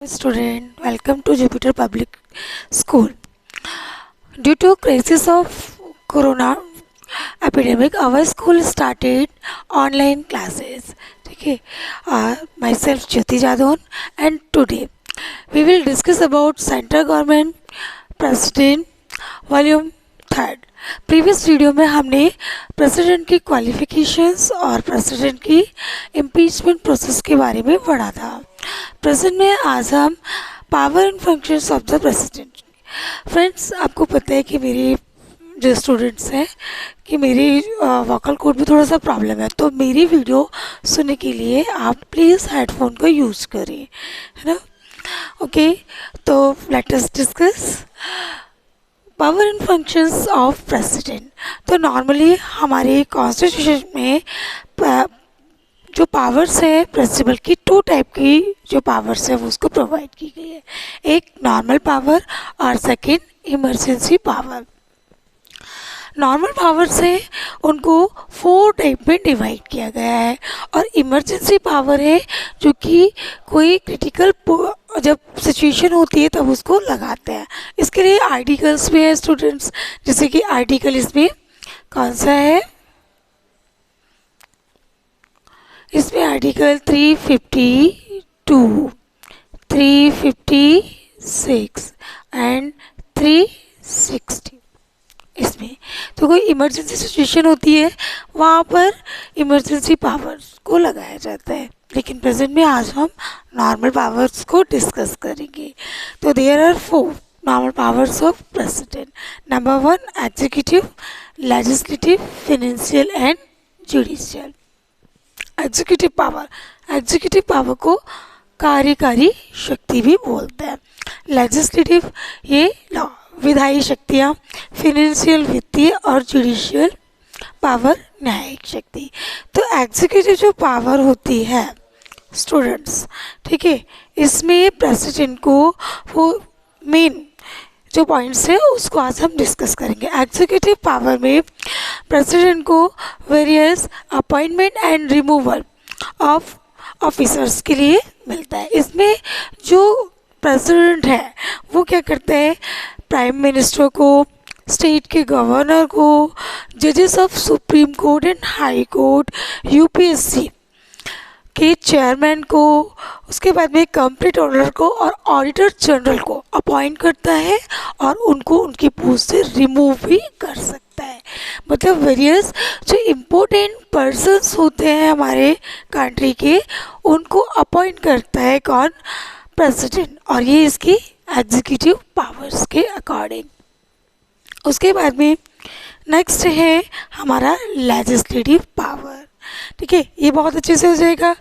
Student, welcome to Jupiter Public School. Due to crisis of corona epidemic, our school started online classes. Okay, myself Jyoti Jadon, and today we will discuss about Central Government President Volume third. Previous video में हमने president की qualifications और president की impeachment process के बारे में पढ़ा था. प्रेजेंट में आज हम power and functions of the president. Friends, आपको पता है कि मेरे जो स्टूडेंट्स हैं कि मेरी वोकल कोड में थोड़ा सा प्रॉब्लम है, तो मेरी वीडियो सुनने के लिए आप प्लीज़ हेडफोन का यूज़ करें, है ना. ओके, तो let us discuss power and functions of president. तो नॉर्मली हमारे कॉन्स्टिट्यूशन में जो पावर्स है प्रिंसिपल की, टू टाइप की जो पावर्स है वो उसको प्रोवाइड की गई है. एक नॉर्मल पावर और second emergency power. Normal powers है उनको 4 टाइप में डिवाइड किया गया है, और इमरजेंसी पावर है जो कि कोई क्रिटिकल जब सिचुएशन होती है तब उसको लगाते हैं. इसके लिए आर्टिकल्स भी है स्टूडेंट्स, जैसे कि आर्टिकल इसमें कौन सा है, इसमें आर्टिकल 352, 356 एंड 360. इसमें तो कोई इमरजेंसी सिचुएशन होती है वहाँ पर इमरजेंसी पावर्स को लगाया जाता है. लेकिन प्रेजेंट में आज हम नॉर्मल पावर्स को डिस्कस करेंगे. तो there are 4 normal powers of president. Number 1 executive, legislative, financial and judicial. Executive power को कार्यकारी शक्ति भी बोलते हैं. लेजिस्लेटिव ये विधायी शक्तियाँ, फाइनेंशियल वित्तीय और जुडिशियल पावर न्यायिक शक्ति. तो एग्जीक्यूटिव जो पावर होती है स्टूडेंट्स, ठीक है, इसमें प्रेसिडेंट को वो मेन जो पॉइंट्स है उसको आज हम डिस्कस करेंगे. एग्जीक्यूटिव पावर में प्रेसिडेंट को various appointment and removal of officers के लिए मिलता है. इसमें जो प्रेसिडेंट है वो क्या करते हैं, प्राइम मिनिस्टर को, स्टेट के गवर्नर को, जजेस of supreme court and high court, UPSC के चेयरमैन को, उसके बाद में कंप्ट्रोलर को और ऑडिटर जनरल को अपॉइंट करता है, और उनको उनकी पोस्ट से रिमूव भी कर सकता है. मतलब वेरियस जो इम्पोर्टेंट पर्सन्स होते हैं हमारे कंट्री के, उनको अपॉइंट करता है कौन, प्रेसिडेंट. और ये इसकी एग्जीक्यूटिव पावर्स के अकॉर्डिंग. उसके बाद में नेक्स्ट है हमारा लेजिस्लेटिव पावर. ठीक है, ये बहुत अच्छे से हो जाएगा.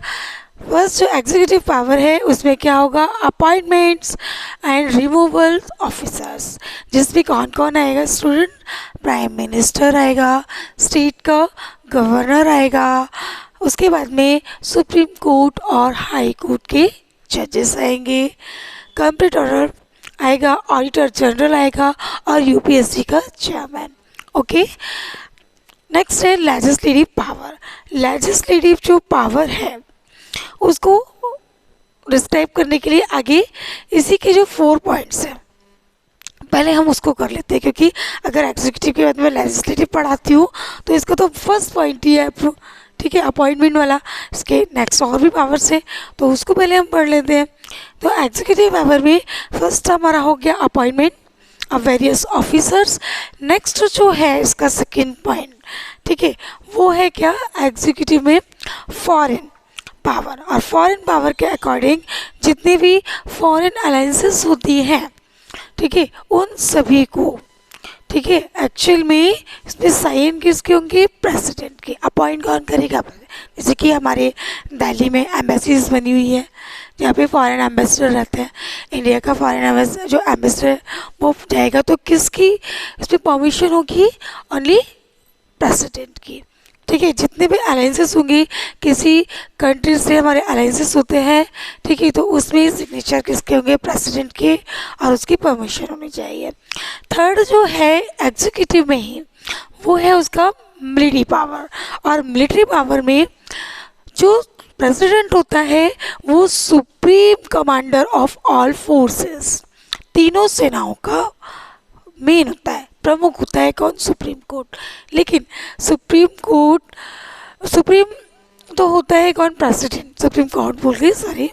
फर्स्ट जो एग्जीक्यूटिव पावर है उसमें क्या होगा, अपॉइंटमेंट्स एंड रिमूवल ऑफिसर्स, जिसमें कौन कौन आएगा स्टूडेंट, प्राइम मिनिस्टर आएगा, स्टेट का गवर्नर आएगा, उसके बाद में सुप्रीम कोर्ट और हाई कोर्ट के जजेस आएंगे, कंप्ट्रोलर आएगा, ऑडिटर जनरल आएगा और यूपीएससी का चेयरमैन. ओके, नेक्स्ट है लेजिस्लेटिव पावर. लेजिस्लेटिव जो पावर है उसको डिस्क्राइब करने के लिए आगे इसी के जो 4 पॉइंट्स हैं पहले हम उसको कर लेते हैं, क्योंकि अगर एग्जीक्यूटिव के बाद में लेजिस्लेटिव पढ़ाती हूँ तो इसका तो फर्स्ट पॉइंट ही है, ठीक है, अपॉइंटमेंट वाला. इसके नेक्स्ट और भी पावर्स हैं तो उसको पहले हम पढ़ लेते हैं. तो एग्जीक्यूटिव पावर में फर्स्ट हमारा हो गया appointment of various officers. Next जो है इसका सेकेंड पॉइंट, ठीक है, वो है क्या, एग्जीक्यूटिव में फॉरेन पावर. और फॉरेन पावर के अकॉर्डिंग जितने भी फॉरेन अलायंसेस होती हैं, ठीक है, उन सभी को, ठीक है, एक्चुअल में इसमें साइन किसके होंगे, प्रेसिडेंट के. अपॉइंट कौन करेगा, जैसे कि हमारे दिल्ली में एम्बेसीज बनी हुई है जहाँ पे फॉरेन एम्बेसडर रहते हैं. इंडिया का फॉरेन जो एम्बेसडर वो जाएगा तो किसकी इसमें परमिशन होगी, ओनली प्रेसिडेंट की. ठीक है, जितने भी अलायंसेस होंगी, किसी कंट्री से हमारे अलायंसेस होते हैं, ठीक है, तो उसमें सिग्नेचर किसके होंगे, प्रेसिडेंट के, और उसकी परमिशन होनी चाहिए. थर्ड जो है एग्जीक्यूटिव में ही वो है उसका मिलिट्री पावर. और मिलिट्री पावर में जो प्रेसिडेंट होता है वो supreme commander of all forces, तीनों सेनाओं का मेन होता है, प्रमुख होता है कौन? Supreme court. लेकिन सुप्रीम तो होता है कौन? प्रेसिडेंट। सुप्रीम कोर्ट बोल गई, सॉरी,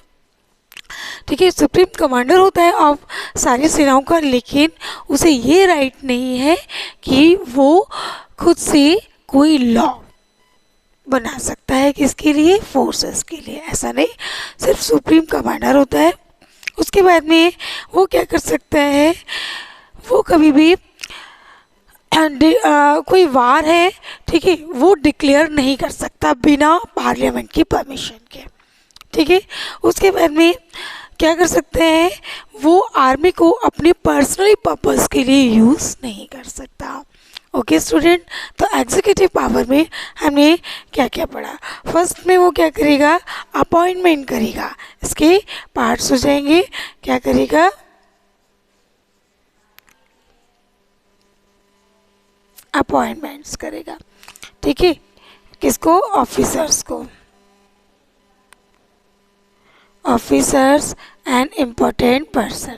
ठीक है। सुप्रीम कमांडर होता है ऑफ सारी सेनाओं का, लेकिन उसे ये राइट नहीं है कि वो खुद से कोई लॉ बना सकता है, किसके लिए? फोर्सेस के लिए। ऐसा नहीं, सिर्फ सुप्रीम कमांडर होता है। उसके बाद में वो क्या कर सकता है? वो कभी भी कोई वार है, ठीक है, वो डिक्लेयर नहीं कर सकता बिना पार्लियामेंट की परमिशन के, ठीक है। उसके बाद में क्या कर सकते हैं? वो आर्मी को अपने पर्सनल पर्पस के लिए यूज़ नहीं कर सकता। ओके स्टूडेंट, तो एग्जीक्यूटिव पावर में हमने क्या क्या पढ़ा? फर्स्ट में वो क्या करेगा? अपॉइंटमेंट करेगा। इसके पार्ट्स हो जाएंगे, क्या करेगा? अपॉइंटमेंट्स करेगा, ठीक है। किसको? ऑफिसर्स को, ऑफिसर्स एंड इम्पोर्टेंट पर्सन।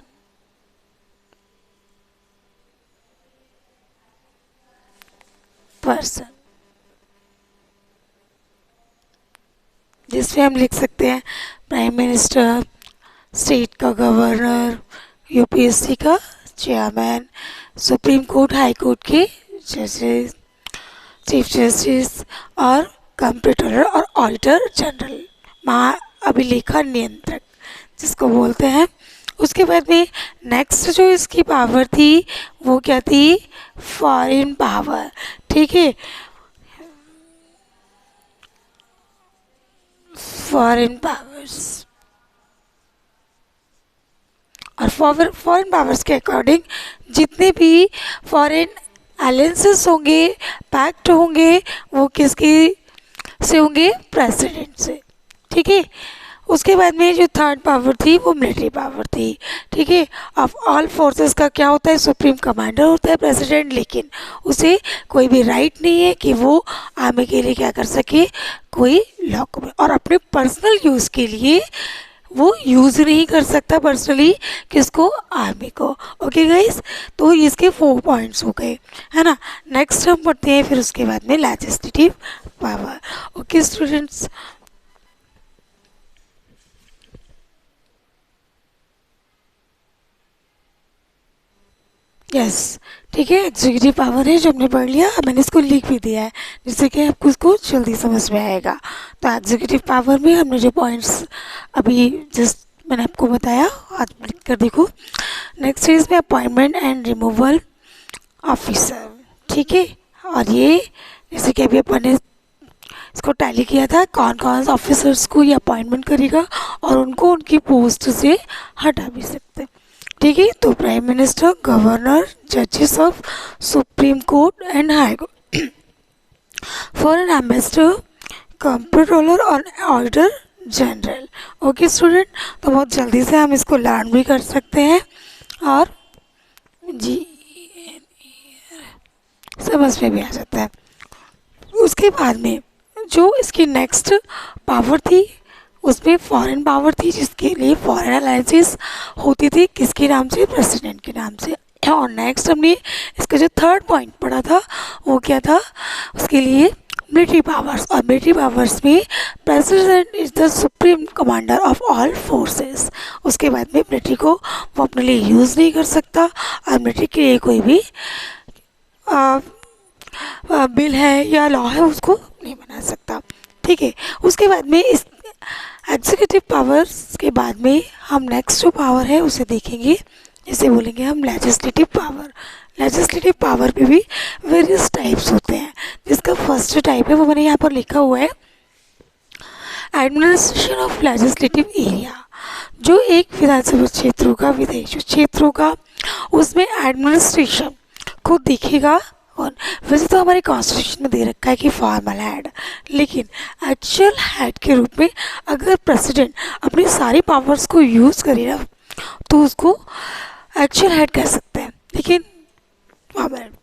जिसमें हम लिख सकते हैं प्राइम मिनिस्टर, स्टेट का गवर्नर, यूपीएससी का chairman, supreme court, high court के जजेस, चीफ जस्टिस और कंप्ट्रोलर और ऑडिटर जनरल, महाअभिलेखा नियंत्रक जिसको बोलते हैं। उसके बाद में नेक्स्ट जो इसकी पावर थी वो क्या थी? फॉरेन पावर, ठीक है। फॉरेन पावर्स, और फॉरेन पावर्स के अकॉर्डिंग जितने भी फॉरेन अलायंसेस होंगे, पैक्ट होंगे, वो किसके से होंगे? प्रेसिडेंट से, ठीक है। उसके बाद में जो थर्ड पावर थी वो मिलिट्री पावर थी, ठीक है। ऑफ ऑल फोर्सेस का क्या होता है? सुप्रीम कमांडर होता है प्रेसिडेंट, लेकिन उसे कोई भी राइट नहीं है कि वो आर्मी के लिए क्या कर सके? कोई लॉ को, और अपने पर्सनल यूज़ के लिए वो यूज़ नहीं कर सकता पर्सनली, किसको? आर्मी को। ओके गाइस, तो इसके 4 पॉइंट्स हो गए, है ना। नेक्स्ट हम पढ़ते हैं फिर उसके बाद में legislative power. Okay students, yes, ठीक है। एग्जीक्यूटिव पावर है जो हमने पढ़ लिया, मैंने इसको लिख भी दिया है जिससे कि आपको इसको जल्दी समझ में आएगा। तो एग्जीक्यूटिव पावर में हमने जो पॉइंट्स अभी जस्ट मैंने आपको बताया, आज लिख कर देखो। नेक्स्ट इज में अपॉइंटमेंट एंड रिमूवल ऑफिसर, ठीक है। और ये जैसे कि अभी अपन ने इसको टैली किया था, कौन कौन से ऑफिसर्स को ये अपॉइंटमेंट करेगा और उनको उनकी पोस्ट से हटा भी सकते हैं, ठीक है। तो प्राइम मिनिस्टर, गवर्नर, जजेस of supreme court and high court, foreign ambassador, comptroller और ऑडिटर जनरल। ओके स्टूडेंट, तो बहुत जल्दी से हम इसको लर्न भी कर सकते हैं और जी समझ में भी आ जाता है। उसके बाद में जो इसकी नेक्स्ट पावर थी उसमें फॉरेन पावर थी, जिसके लिए फॉरेन अलायंसेस होती थी, किसके नाम से? प्रेसिडेंट के नाम से। और नेक्स्ट हमने इसका जो थर्ड पॉइंट पढ़ा था वो क्या था? उसके लिए मिलिट्री पावर्स, और मिलिट्री पावर्स में president is the supreme commander of all forces. उसके बाद में मिलिट्री को वो अपने लिए यूज़ नहीं कर सकता, और मिलिट्री के लिए कोई भी बिल है या लॉ है उसको नहीं बना सकता, ठीक है। उसके बाद में इस एग्जीक्यूटिव पावर्स के बाद में हम नेक्स्ट जो पावर है उसे देखेंगे, जिसे बोलेंगे हम लेजिस्लेटिव पावर। लेजिस्लेटिव पावर में भी वेरियस टाइप्स होते हैं, जिसका फर्स्ट टाइप है वो मैंने यहाँ पर लिखा हुआ है, एडमिनिस्ट्रेशन ऑफ लेजिस्लेटिव एरिया। जो एक विधानसभा क्षेत्रों का विदेश क्षेत्रों का उसमें एडमिनिस्ट्रेशन को देखेगा। और वैसे तो हमारे कॉन्स्टिट्यूशन में दे रखा है कि फॉर्मल हेड, लेकिन एक्चुअल हेड के रूप में अगर प्रेसिडेंट अपनी सारी पावर्स को यूज़ करे ना तो उसको एक्चुअल हेड कह सकते हैं, लेकिन फॉर्मल हेड।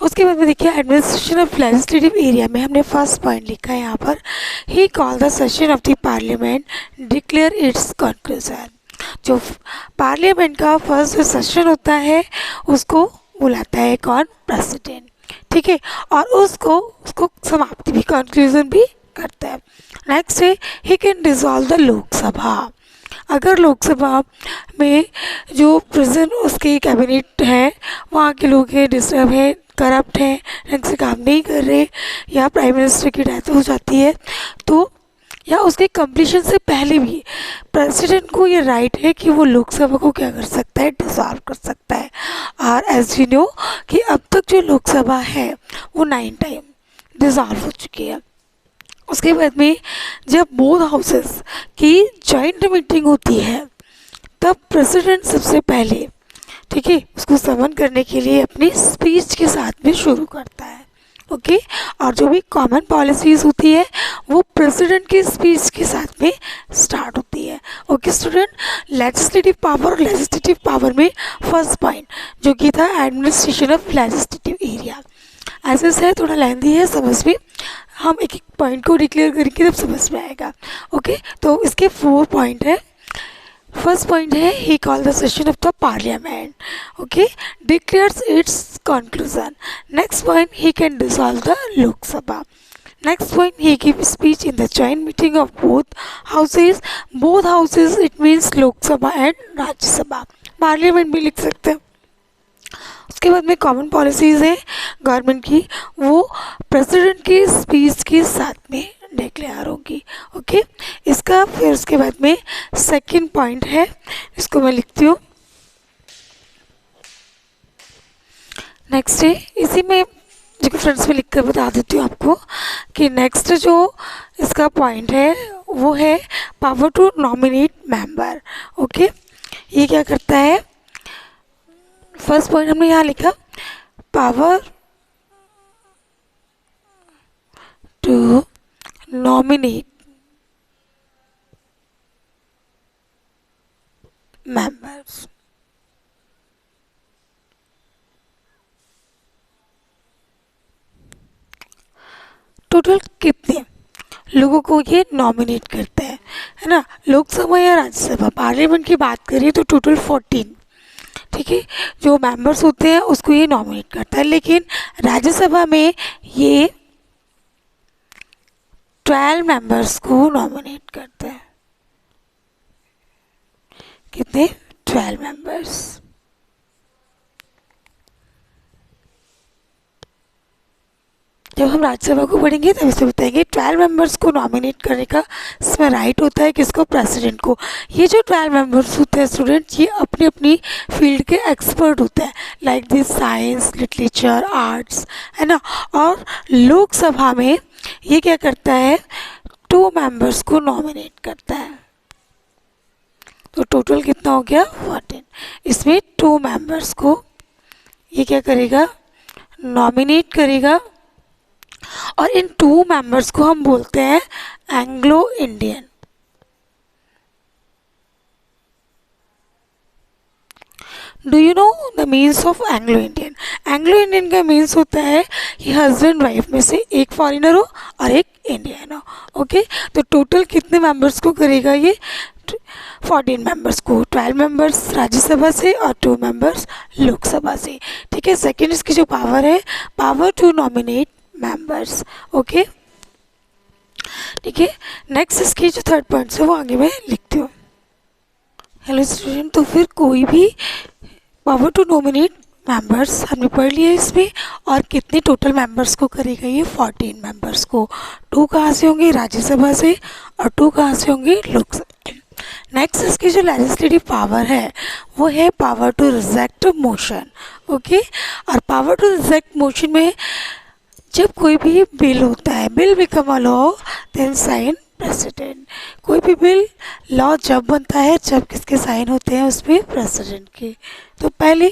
उसके बाद में देखिए एडमिनिस्ट्रेशन ऑफ लेजिस्लेटिव एरिया में हमने फर्स्ट पॉइंट लिखा है यहाँ पर, he call the session of the parliament declare its conclusion. जो पार्लियामेंट का फर्स्ट जो सेशन होता है उसको बुलाता है कौन, प्रेसिडेंट, ठीक है, और उसको समाप्ति भी, कंक्लूजन भी करता है। नेक्स्ट है ही कैन डिसॉल्व द लोकसभा। अगर लोकसभा में जो प्रेजेंट उसके कैबिनेट है वहाँ के लोग हैं डिस्टर्ब है, करप्ट हैं, ढंग से काम नहीं कर रहे, या प्राइम मिनिस्टर की डेथ हो जाती है, तो या उसके कंप्लीशन से पहले भी प्रेसिडेंट को ये राइट है कि वो लोकसभा को क्या कर सकता है, डिसॉल्व कर सकता है। और एज यू नो कि अब तक जो लोकसभा है वो 9 टाइम डिसॉल्व हो चुकी है। उसके बाद में जब बोथ हाउसेस की जॉइंट मीटिंग होती है तब प्रेसिडेंट सबसे पहले, ठीक है, उसको समन करने के लिए अपनी स्पीच के साथ में शुरू करता है, ओके। और जो भी कॉमन पॉलिसीज़ होती है वो प्रेसिडेंट की स्पीच के साथ में स्टार्ट होती है, ओके स्टूडेंट। लेजिस्लेटिव पावर और लेजिस्लेटिव पावर में फर्स्ट पॉइंट जो कि था एडमिनिस्ट्रेशन ऑफ लेजिस्लेटिव एरिया, ऐसे है थोड़ा लेंथी है समझ में, हम एक एक पॉइंट को डिक्लेयर करेंगे तब समझ में आएगा, ओके। तो इसके 4 पॉइंट है। फर्स्ट पॉइंट है he call the session of the parliament, okay, declares its conclusion. Next point he can dissolve the Lok Sabha. Next point he give speech in the joint meeting of both houses it means Lok Sabha and Rajya Sabha, parliament भी लिख सकते हैं। उसके बाद में common policies है government की, वो प्रेसिडेंट की स्पीच के साथ में डिक्लेयर होगी, ओके। इसका फिर उसके बाद में सेकंड पॉइंट है, इसको मैं लिखती हूँ। नेक्स्ट है इसी में जो फ्रेंड्स में लिख कर बता देती हूँ आपको कि नेक्स्ट जो इसका पॉइंट है वो है power to nominate member, okay. ये क्या करता है, फर्स्ट पॉइंट हमने यहाँ लिखा power to nominate members. Total कितने लोगों को ये नॉमिनेट करता है ना, लोकसभा या राज्यसभा, पार्लियामेंट की बात करिए तो टोटल 14, ठीक है, जो मेंबर्स होते हैं उसको ये नॉमिनेट करता है। लेकिन राज्यसभा में ये 12 मेंबर्स को नॉमिनेट करते हैं। कितने, 12 मेंबर्स। जब हम राज्यसभा को पढ़ेंगे तब इसे बताएंगे। 12 मेंबर्स को नॉमिनेट करने का इसमें राइट होता है किसको, प्रेसिडेंट को। ये जो 12 मेंबर्स होते हैं स्टूडेंट, ये अपनी अपनी फील्ड के एक्सपर्ट होते हैं, like this science, literature, arts, है ना। और लोकसभा में ये क्या करता है, 2 मेंबर्स को नॉमिनेट करता है। तो टोटल कितना हो गया, 14। इसमें 2 मेंबर्स को ये क्या करेगा, नॉमिनेट करेगा, और इन 2 मेंबर्स को हम बोलते हैं Anglo Indian. Do you know the means of Anglo Indian? Anglo Indian का मीन्स होता है कि हस्बैंड वाइफ में से एक फॉरेनर हो और एक इंडियन हो, ओके। तो टोटल कितने मेंबर्स को करेगा ये, 14 मेंबर्स को, 12 मेंबर्स राज्यसभा से और 2 मेंबर्स लोकसभा से, ठीक है। सेकेंड इसकी जो पावर है, power to nominate members, okay, ठीक है। नेक्स्ट इसकी जो थर्ड पॉइंट है वो आगे मैं लिखती हूँ। हेलो स्टूडेंट, तो फिर कोई भी पावर टू नॉमिनेट मेंबर्स हमने पढ़ लिया इसमें, और कितने टोटल मेंबर्स को करेगा ये, 14 मेंबर्स को। 2 कहाँ से होंगे, राज्यसभा से, और 2 कहाँ से होंगे, लोकसभा। नेक्स्ट इसकी जो लेजिस्लेटिव पावर है वो है power to reject motion, okay. और पावर टू रिजेक्ट मोशन में जब कोई भी बिल होता है, bill become a law then sign president. कोई भी बिल लॉ जब बनता है जब किसके साइन होते हैं, उसमें प्रेसिडेंट के। तो पहले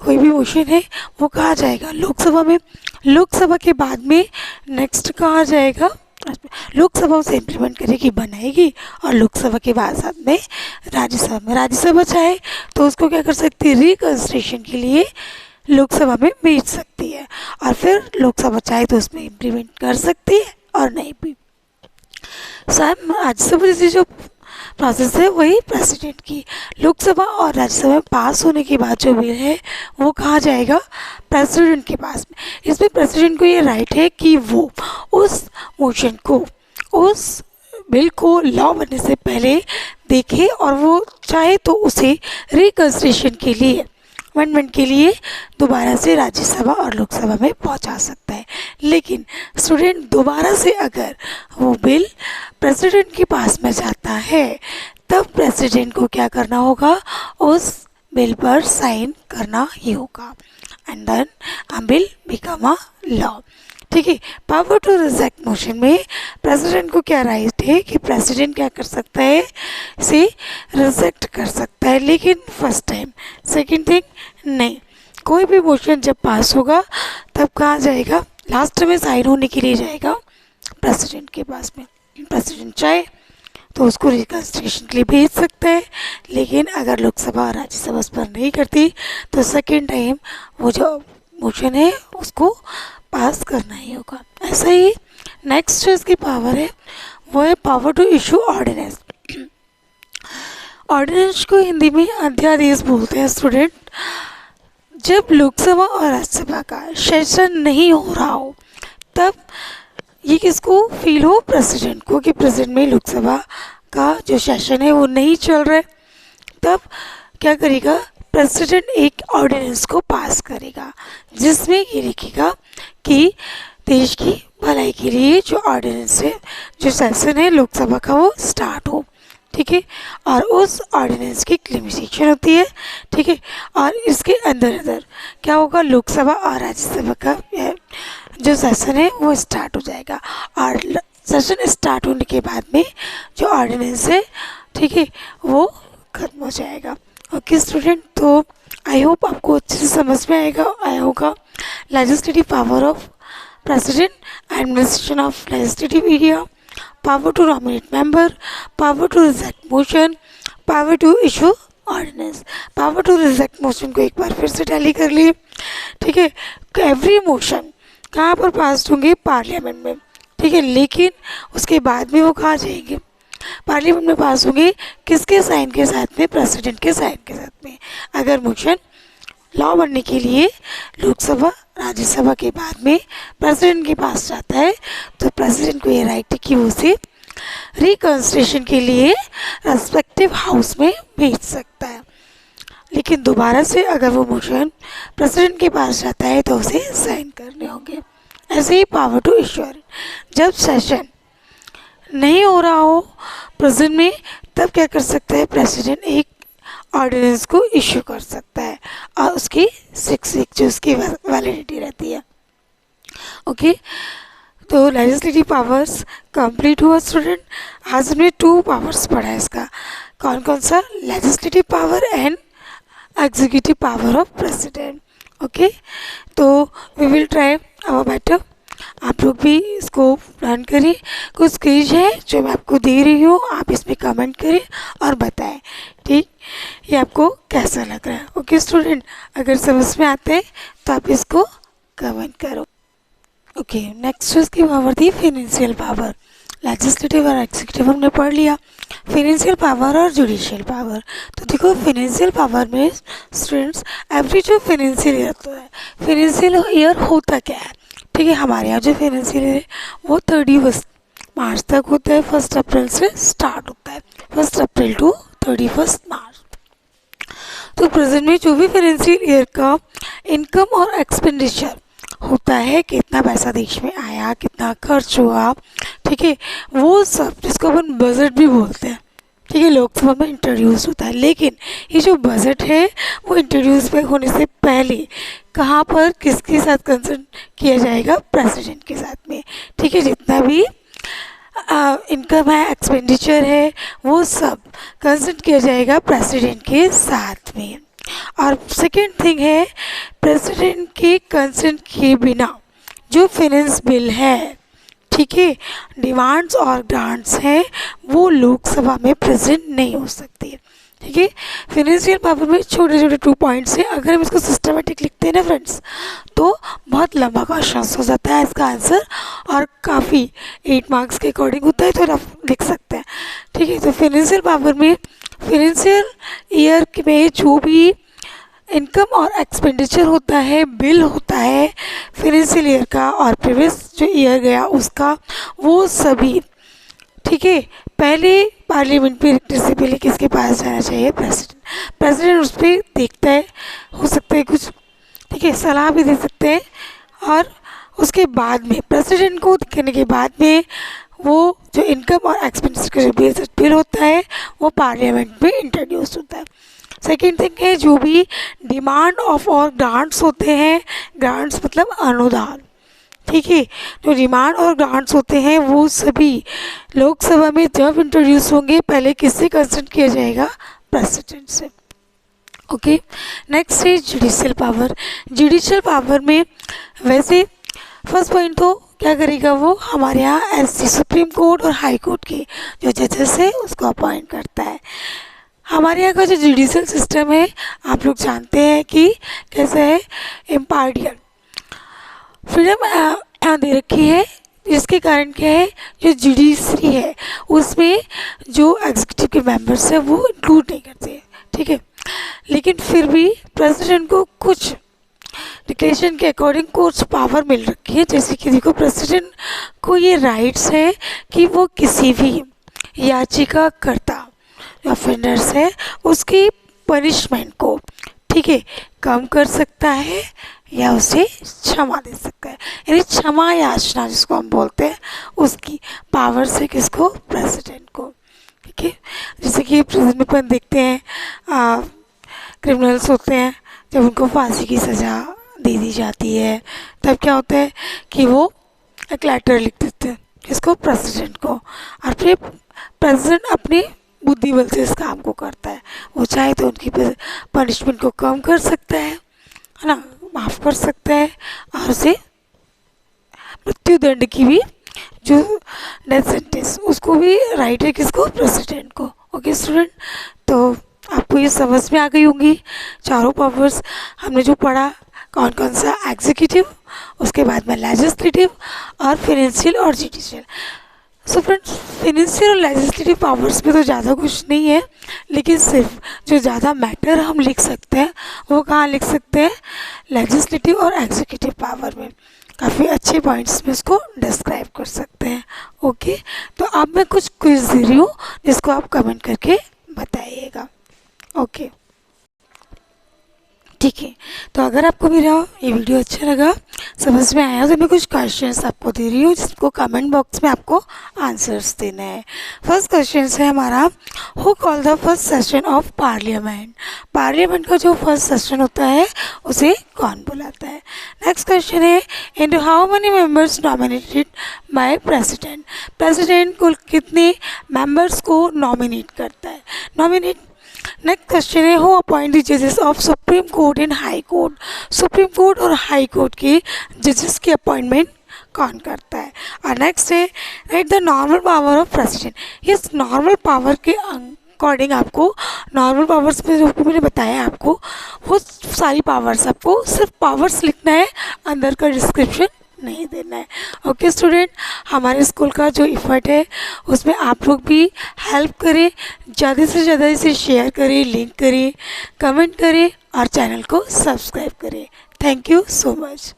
कोई भी मोशन है वो कहाँ जाएगा, लोकसभा में। लोकसभा के बाद में नेक्स्ट कहाँ जाएगा, लोकसभा उसे इम्प्लीमेंट करेगी, बनाएगी, और लोकसभा के बाद साथ में राज्यसभा में। राज्यसभा चाहे तो उसको क्या कर सकती है, रिकंसिडरेशन के लिए लोकसभा में भेज सकती है और फिर लोकसभा चाहे तो उसमें इम्प्लीमेंट कर सकती है और नहीं भी। सर राज्यसभा जैसी जो प्रोसेस है वही प्रेसिडेंट की। लोकसभा और राज्यसभा में पास होने के बाद जो बिल है वो कहाँ जाएगा, प्रेसिडेंट के पास में। इसमें प्रेसिडेंट को ये राइट है कि वो उस मोशन को, उस बिल को लॉ बनने से पहले देखे और वो चाहे तो उसे रिकंसिडरेशन के लिए, अमेंडमेंट के लिए दोबारा से राज्यसभा और लोकसभा में पहुंचा सकता है। लेकिन स्टूडेंट दोबारा से अगर वो बिल प्रेसिडेंट के पास में जाता है तब प्रेसिडेंट को क्या करना होगा, उस बिल पर साइन करना ही होगा and then a bill become a law. ठीक है। पावर टू रिजेक्ट मोशन में प्रेसिडेंट को क्या राइट है कि प्रेसिडेंट क्या कर सकता है, इसे रिजेक्ट कर सकता है, लेकिन फर्स्ट टाइम। सेकंड थिंग नहीं, कोई भी मोशन जब पास होगा तब कहाँ जाएगा, लास्ट में साइन होने के लिए जाएगा प्रेसिडेंट के पास में। प्रेसिडेंट चाहे तो उसको रिकंसिडरेशन के लिए भेज सकता है, लेकिन अगर लोकसभा और राज्यसभा उस पर नहीं करती तो सेकेंड टाइम वो जो मोशन है उसको पास करना ही होगा। ऐसा ही नेक्स्ट जो इसकी पावर है वो है power to issue ordinance. Ordinance को हिंदी में अध्यादेश बोलते हैं स्टूडेंट। जब लोकसभा और राज्यसभा का सेशन नहीं हो रहा हो तब ये किसको फील हो, प्रेसिडेंट को, कि प्रेसिडेंट में लोकसभा का जो सेशन है वो नहीं चल रहा है, तब क्या करेगा, प्रेसिडेंट एक ऑर्डिनेंस को पास करेगा जिसमें ये लिखेगा कि देश की भलाई के लिए जो ऑर्डिनेंस है, जो सेशन है लोकसभा का वो स्टार्ट हो। ठीक है। और उस ऑर्डिनेंस की क्लेमिफिकेशन होती है। ठीक है। और इसके अंदर क्या होगा, लोकसभा और राज्यसभा का जो सेशन है वो स्टार्ट हो जाएगा और सेशन स्टार्ट होने के बाद में जो ऑर्डिनेंस है, ठीक है, वो खत्म हो जाएगा। ओके स्टूडेंट, तो आई होप आपको अच्छे से समझ में आया होगा legislative power of president, administration of legislative area, power to nominate member, power to reject motion, power to issue ordinance. Power to reject motion को एक बार फिर से टैली कर लिए। ठीक है। एवरी मोशन कहाँ पर पास होंगे, पार्लियामेंट में। ठीक है। लेकिन उसके बाद में वो कहाँ जाएंगे, पार्लियामेंट में पास होंगे किसके साइन के साथ में, प्रेसिडेंट के साइन के साथ में। अगर मोशन लॉ बनने के लिए लोकसभा राज्यसभा के बाद में प्रेसिडेंट के पास जाता है तो प्रेसिडेंट को ये राइट है कि वो उसे रिकंसिडरेशन के लिए रेस्पेक्टिव हाउस में भेज सकता है। लेकिन दोबारा से अगर वो मोशन प्रेसिडेंट के पास जाता है तो उसे साइन करने होंगे। ऐसे ही पावर टू इश्यूर, जब सेशन नहीं हो रहा हो प्रेजेंट में तब क्या कर सकता है, प्रेसिडेंट एक ऑर्डिनेंस को इश्यू कर सकता है और उसकी 6 वीक जो उसकी वैलिडिटी रहती है। ओके, तो लेजिस्लेटिव पावर्स कंप्लीट हुआ स्टूडेंट। आज हमने 2 पावर्स पढ़ा है इसका, कौन कौन सा, legislative power and executive power of president. Okay, तो we will try our better. आप लोग भी इसको लर्न करिए। कुछ क्विज है जो मैं आपको दे रही हूँ, आप इसमें कमेंट करें और बताएं, ठीक, ये आपको कैसा लग रहा है। ओके स्टूडेंट, अगर समझ में आते हैं तो आप इसको कमेंट करो। ओके, नेक्स्ट इसकी पावर थी फाइनेंशियल पावर। लेजिस्लेटिव और एग्जीक्यूटिव हमने पढ़ लिया, फाइनेंशियल पावर और जुडिशियल पावर। तो देखो फाइनेंशियल पावर में स्टूडेंट्स एवरी जो फाइनेंशियल ईयर होता है, फाइनेंशियल ईयर होता क्या है, ठीक है, हमारे यहाँ जो फाइनेंशियल ईयर है वो 31 मार्च तक होता है, 1 अप्रैल से स्टार्ट होता है, 1 अप्रैल टू 31 मार्च। तो प्रेजेंट में जो भी फाइनेंशियल ईयर का इनकम और एक्सपेंडिचर होता है, कितना पैसा देश में आया, कितना खर्च हुआ, ठीक है, वो सब जिसको अपन बजट भी बोलते हैं, ठीक है, लोकसभा में इंट्रोड्यूस होता है। लेकिन ये जो बजट है वो इंट्रोड्यूस होने से पहले कहाँ पर किसके साथ कंसल्ट किया जाएगा, प्रेसिडेंट के साथ में। ठीक है, जितना भी इनकम है, एक्सपेंडिचर है, वो सब कंसल्ट किया जाएगा प्रेसिडेंट के साथ में। और सेकेंड थिंग है, प्रेसिडेंट के कंसेंट के बिना जो फाइनेंस बिल है, ठीक है, डिमांड्स और ग्रांट्स हैं, वो लोकसभा में प्रेजेंट नहीं हो सकती। ठीक है। फिनेंशियल पावर में छोटे छोटे 2 पॉइंट्स हैं। अगर हम इसको सिस्टमेटिक लिखते हैं ना फ्रेंड्स, तो बहुत लंबा क्वेश्चन हो जाता है इसका आंसर, और काफ़ी 8 मार्क्स के अकॉर्डिंग होता है, तो आप लिख सकते हैं। ठीक है, तो फिनेंशियल पावर में फिनेंशियल ईयर में जो भी इनकम और एक्सपेंडिचर होता है, बिल होता है फिनेंशियल ईयर का और प्रीवियस जो ईयर गया उसका, वो सभी, ठीक है, पहले पार्लियामेंट में रखने से पहले किसके पास जाना चाहिए? प्रेसिडेंट। प्रेसिडेंट उस पर देखता है, हो सकता है कुछ, ठीक है, सलाह भी दे सकते हैं, और उसके बाद में प्रेसिडेंट को दिखाने के बाद में वो जो इनकम और एक्सपेंडिचर का बिल होता है वो पार्लियामेंट में इंट्रोड्यूस होता है। सेकेंड थिंग है जो भी डिमांड ऑफ और ग्रांट्स होते हैं, ग्रांट्स मतलब अनुदान, ठीक है, जो डिमांड और ग्रांट्स होते हैं वो सभी लोकसभा में जब इंट्रोड्यूस होंगे पहले किससे कंसल्ट किया जाएगा? प्रेसिडेंट से। ओके, नेक्स्ट है जुडिशियल पावर। जुडिशियल पावर में वैसे फर्स्ट पॉइंट तो क्या करेगा वो, हमारे यहाँ एससी सुप्रीम कोर्ट और हाई कोर्ट के जो जजेस है उसको अपॉइंट करता है। हमारे यहाँ का जो जुडिशियल सिस्टम है आप लोग जानते हैं कि कैसे है, इम्पार्टियल फ्रीडम दे रखी है, जिसके कारण क्या है, जो जुडिशरी है उसमें जो एग्जीक्यूटिव के मेंबर्स हैं वो इंक्लूड नहीं करते, ठीक है, लेकिन फिर भी प्रेसिडेंट को कुछ डिक्लेरेशन के अकॉर्डिंग कुछ पावर मिल रखी है। जैसे कि देखो, प्रेसिडेंट को ये राइट्स है कि वो किसी भी याचिकाकर्ता ऑफेंडर्स है उसकी पनिशमेंट को, ठीक है, कम कर सकता है या उसे क्षमा दे सकता है, यानी क्षमा याचना जिसको हम बोलते हैं उसकी पावर से किसको? प्रेसिडेंट को, ठीक है। जैसे कि प्रेजेंट में अपन देखते हैं क्रिमिनल्स होते हैं, जब उनको फांसी की सज़ा दे दी जाती है तब क्या होता है कि वो एक लेटर लिख देते हैं किसको? प्रेसिडेंट को, और फिर प्रेसिडेंट अपनी बुद्धि बल से इस काम को करता है। वो चाहे तो उनकी पनिशमेंट को कम कर सकता है ना, माफ़ कर सकता है, और उसे मृत्युदंड की भी जो डेथ सेंटेंस उसको भी राइट है किसको? प्रेसिडेंट को। ओके स्टूडेंट, तो आपको ये समझ में आ गई होंगी चारों पावर्स हमने जो पढ़ा, कौन कौन सा एग्जीक्यूटिव, उसके बाद में लेजिस्लेटिव और फिनेंशियल और जुडिशियल। सो फ्रेंड्स, फिनेंशियल और लेजिस्लेटिव पावर्स में तो ज़्यादा कुछ नहीं है, लेकिन सिर्फ जो ज़्यादा मैटर हम लिख सकते हैं वो कहाँ लिख सकते हैं? लेजिस्लेटिव और एग्जीक्यूटिव पावर में काफ़ी अच्छे पॉइंट्स में इसको डिस्क्राइब कर सकते हैं। ओके, तो अब मैं कुछ क्विज दे रही हूँ जिसको आप कमेंट करके बताइएगा। ओके, ठीक है, तो अगर आपको मेरा ये वीडियो अच्छा लगा, समझ में आया, तो मैं कुछ क्वेश्चंस आपको दे रही हूँ जिसको कमेंट बॉक्स में आपको आंसर्स देना है। फर्स्ट क्वेश्चन है हमारा, who call the first session of parliament? Parliament का जो फर्स्ट सेशन होता है उसे कौन बुलाता है? नेक्स्ट क्वेश्चन है, into how many members nominated by president? President कुल कितने मेंबर्स को नॉमिनेट करता है? नेक्स्ट क्वेश्चन है, हु अपॉइंट द जजेस of supreme court and high court? Supreme court और हाई कोर्ट के जजेस की अपॉइंटमेंट कौन करता है? और नेक्स्ट है, right the normal power of president. इस नॉर्मल पावर के अकॉर्डिंग आपको नॉर्मल पावर्स में जो मैंने बताया आपको वो सारी पावर्स, आपको सिर्फ पावर्स लिखना है, अंदर का डिस्क्रिप्शन नहीं देना है। ओके स्टूडेंट, हमारे स्कूल का जो एफर्ट है उसमें आप लोग भी हेल्प करें, ज़्यादा से ज़्यादा इसे शेयर करें, लिंक करें, कमेंट करें और चैनल को सब्सक्राइब करें। Thank you so much.